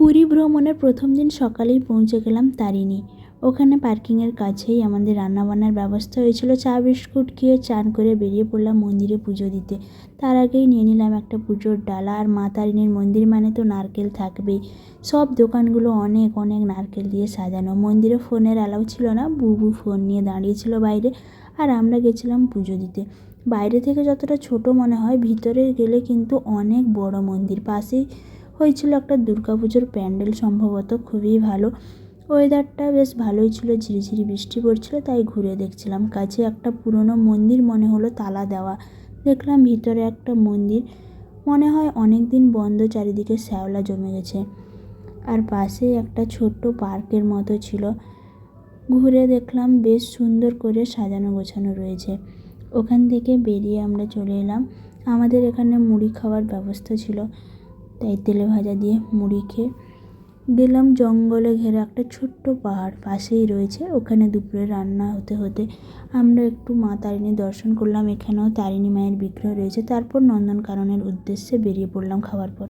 পুরী ভ্রমণের প্রথম দিন সকালেই পৌঁছে গেলাম তারিণী। ওখানে পার্কিংয়ের কাছেই আমাদের রান্নাবান্নার ব্যবস্থা হয়েছিল। চা বিস্কুট খেয়ে চান করে বেরিয়ে পড়লাম মন্দিরে পুজো দিতে। তার আগেই নিয়ে নিলাম একটা পুজোর ডালা। আর মা তারিণীর মন্দির মানে তো নারকেল থাকবেই। সব দোকানগুলো অনেক অনেক নারকেল দিয়ে সাজানো। মন্দিরে ফোনের অ্যালাউ ছিল না, বুবু ফোন নিয়ে দাঁড়িয়েছিল বাইরে, আর আমরা গেছিলাম পুজো দিতে। বাইরে থেকে যতটা ছোট মনে হয়, ভিতরে গেলে কিন্তু অনেক বড় মন্দির। পাশেই হয়েছিল একটা দুর্গাপুজোর প্যান্ডেল, সম্ভবত খুবই ভালো। ওয়েদারটা বেশ ভালোই ছিল, ঝিরিঝিরি বৃষ্টি পড়ছিল, তাই ঘুরে দেখছিলাম। কাছে একটা পুরনো মন্দির মনে হলো, তালা দেওয়া। দেখলাম ভিতরে একটা মন্দির, মনে হয় অনেক দিন বন্ধ, চারিদিকে শ্যাওলা জমে গেছে। আর পাশেই একটা ছোট্ট পার্কের মতো ছিল। ঘুরে দেখলাম বেশ সুন্দর করে সাজানো গোছানো রয়েছে। ওখান থেকে বেরিয়ে আমরা চলে এলাম। আমাদের এখানে মুড়ি খাওয়ার ব্যবস্থা ছিল, তাই তেলে ভাজা দিয়ে মুড়ি খেয়ে গেলাম। জঙ্গলে ঘেরা একটা ছোট্ট পাহাড় পাশেই রয়েছে, ওখানে দুপুরে রান্না হতে হতে আমরা একটু মা তারিণীর দর্শন করলাম। এখানেও তারিণী মায়ের বিগ্রহ রয়েছে। তারপর নন্দনকাননের উদ্দেশ্যে বেরিয়ে পড়লাম খাওয়ার পর।